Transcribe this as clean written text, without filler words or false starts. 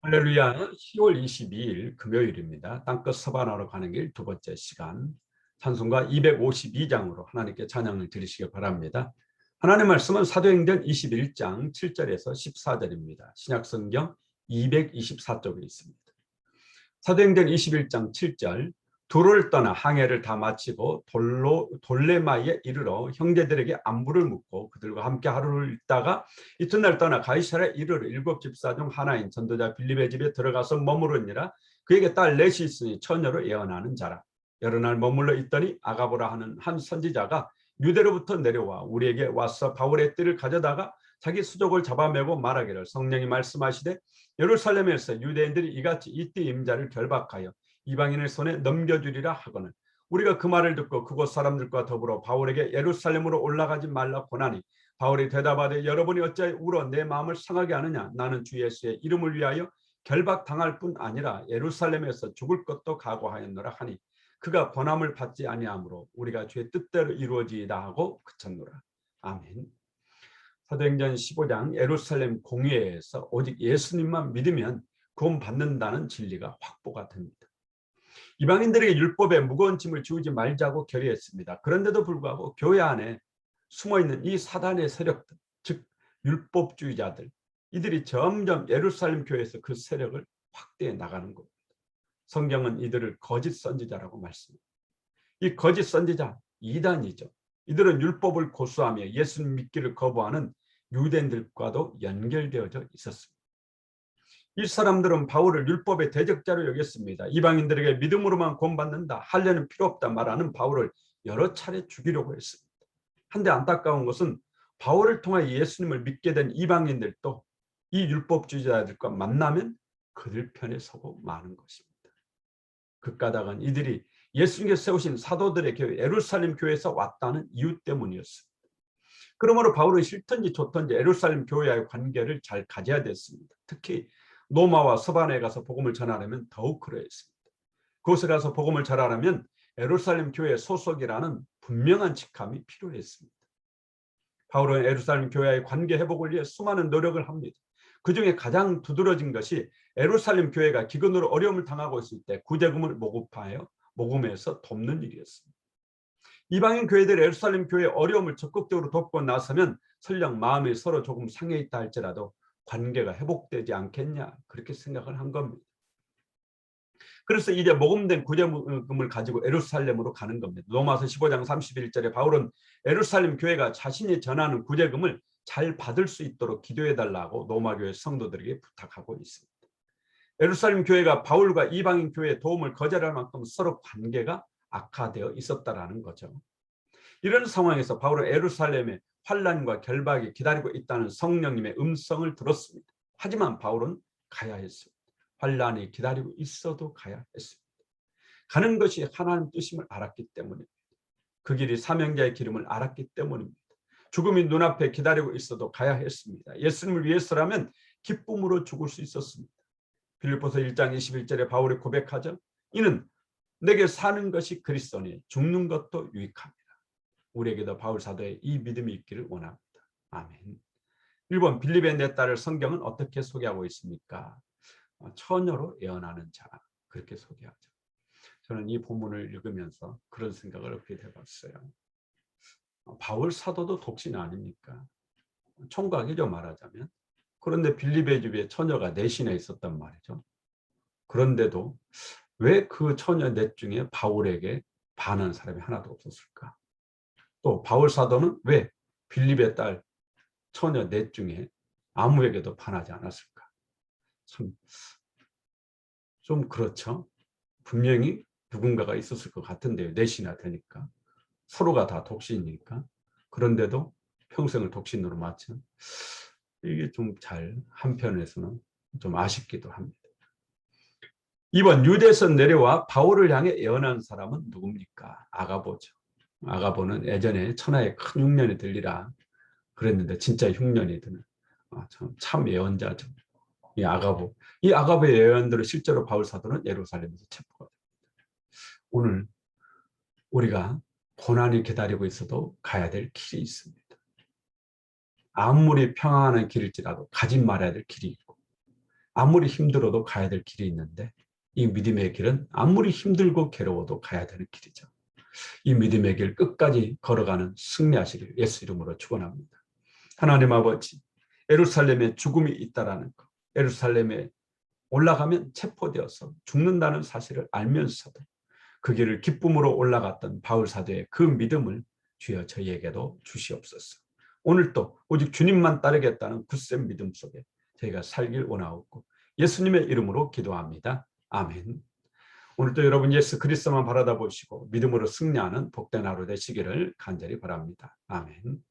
할렐루야. 10월 22일 금요일입니다. 땅끝 서바나로 가는 길 두 번째 시간, 찬송가 252장으로 하나님께 찬양을 드리시기 바랍니다. 하나님의 말씀은 사도행전 21장 7절에서 14절입니다. 신약성경 224쪽에 있습니다. 사도행전 21장 7절, 두로를 떠나 항해를 다 마치고 돌레마이에 이르러 형제들에게 안부를 묻고 그들과 함께 하루를 있다가 이튿날 떠나 가이사랴에 이르러 일곱 집사 중 하나인 전도자 빌립의 집에 들어가서 머무르니라. 그에게 딸 넷이 있으니 처녀로 예언하는 자라. 여러 날 머물러 있더니 아가보라 하는 한 선지자가 유대로부터 내려와 우리에게 와서 바울의 띠를 가져다가 자기 수족을 잡아매고 말하기를, 성령이 말씀하시되 예루살렘에서 유대인들이 이같이 이 띠 임자를 결박하여 이방인의 손에 넘겨주리라 하거늘, 우리가 그 말을 듣고 그곳 사람들과 더불어 바울에게 예루살렘으로 올라가지 말라 고나니, 바울이 대답하되 여러분이 어찌하여 울어 내 마음을 상하게 하느냐. 나는 주 예수의 이름을 위하여 결박당할 뿐 아니라 예루살렘에서 죽을 것도 각오하였노라 하니, 그가 권함을 받지 아니하므로 우리가 주의 뜻대로 이루어지이다 하고 그쳤노라. 아멘. 사도행전 15장 예루살렘 공회에서 오직 예수님만 믿으면 구원받는다는 진리가 확보가 됩니다. 이방인들에게 율법에 무거운 짐을 지우지 말자고 결의했습니다. 그런데도 불구하고 교회 안에 숨어있는 이 사단의 세력들, 즉 율법주의자들, 이들이 점점 예루살렘 교회에서 그 세력을 확대해 나가는 겁니다. 성경은 이들을 거짓 선지자라고 말씀합니다. 이 거짓 선지자 이단이죠. 이들은 율법을 고수하며 예수님 믿기를 거부하는 유대인들과도 연결되어져 있었습니다. 이 사람들은 바울을 율법의 대적자로 여겼습니다. 이방인들에게 믿음으로만 구원받는다, 할례는 필요 없다 말하는 바울을 여러 차례 죽이려고 했습니다. 한데 안타까운 것은 바울을 통해 예수님을 믿게 된 이방인들도 이 율법주의자들과 만나면 그들 편에 서고 마는 것입니다. 그 까닭은 이들이 예수님께서 세우신 사도들의 교회 예루살렘 교회에서 왔다는 이유 때문이었습니다. 그러므로 바울은 싫든지 좋든지 예루살렘 교회와의 관계를 잘 가져야 됐습니다. 특히 로마와 서바나에 가서 복음을 전하려면 더욱 그러했습니다. 그곳에 가서 복음을 전하려면 예루살렘 교회 소속이라는 분명한 직함이 필요했습니다. 바울은 예루살렘 교회와의 관계 회복을 위해 수많은 노력을 합니다. 그중에 가장 두드러진 것이 예루살렘 교회가 기근으로 어려움을 당하고 있을 때 구제금을 모금해서 돕는 일이었습니다. 이방인 교회들이 예루살렘 교회의 어려움을 적극적으로 돕고 나서면 설령 마음이 서로 조금 상해 있다 할지라도 관계가 회복되지 않겠냐, 그렇게 생각을 한 겁니다. 그래서 이제 모금된 구제금을 가지고 예루살렘으로 가는 겁니다. 로마서 15장 31절에 바울은 예루살렘 교회가 자신이 전하는 구제금을 잘 받을 수 있도록 기도해달라고 로마교회 성도들에게 부탁하고 있습니다. 예루살렘 교회가 바울과 이방인 교회의 도움을 거절할 만큼 서로 관계가 악화되어 있었다라는 거죠. 이런 상황에서 바울은 예루살렘의 환난과 결박이 기다리고 있다는 성령님의 음성을 들었습니다. 하지만 바울은 가야 했습니다. 환난이 기다리고 있어도 가야 했습니다. 가는 것이 하나님 뜻임을 알았기 때문입니다. 그 길이 사명자의 기름을 알았기 때문입니다. 죽음이 눈앞에 기다리고 있어도 가야 했습니다. 예수님을 위해서라면 기쁨으로 죽을 수 있었습니다. 빌립보서 1장 21절에 바울이 고백하죠. 이는 내게 사는 것이 그리스도니 죽는 것도 유익합니다. 우리에게도 바울 사도의 이 믿음이 있기를 원합니다. 아멘. 1번, 빌립의 내 딸을 성경은 어떻게 소개하고 있습니까? 처녀로 예언하는 자, 그렇게 소개하죠. 저는 이 본문을 읽으면서 그런 생각을 얻게 되었어요. 바울 사도도 독신 아닙니까? 총각이죠, 말하자면. 그런데 빌립의 집에 처녀가 넷이나 있었단 말이죠. 그런데도 왜 그 처녀 넷 중에 바울에게 반하는 사람이 하나도 없었을까? 또 바울 사도는 왜 빌립의 딸 처녀 넷 중에 아무에게도 반하지 않았을까? 좀 그렇죠. 분명히 누군가가 있었을 것 같은데요. 넷이나 되니까. 서로가 다 독신이니까. 그런데도 평생을 독신으로 마친, 이게 좀 잘 한편에서는 좀 아쉽기도 합니다. 2번, 유대에서 내려와 바울을 향해 예언한 사람은 누굽니까? 아가보죠. 아가보는 예전에 천하의 큰 흉년이 들리라 그랬는데 진짜 흉년이 드는 참 예언자죠. 이 아가보의 예언들을 실제로 바울 사도는 예루살렘에서 체포가 됩니다. 오늘 우리가 고난이 기다리고 있어도 가야 될 길이 있습니다. 아무리 평안한 길일지라도 가지 말아야 될 길이 있고, 아무리 힘들어도 가야 될 길이 있는데 이 믿음의 길은 아무리 힘들고 괴로워도 가야 되는 길이죠. 이 믿음의 길 끝까지 걸어가는 승리하시길 예수 이름으로 축원합니다. 하나님 아버지, 예루살렘에 죽음이 있다라는 것, 예루살렘에 올라가면 체포되어서 죽는다는 사실을 알면서도 그 길을 기쁨으로 올라갔던 바울 사도의 그 믿음을 주여 저희에게도 주시옵소서. 오늘도 오직 주님만 따르겠다는 굳센 믿음 속에 저희가 살길 원하옵고 예수님의 이름으로 기도합니다. 아멘. 오늘도 여러분 예수 그리스도만 바라다 보시고 믿음으로 승리하는 복된 하루 되시기를 간절히 바랍니다. 아멘.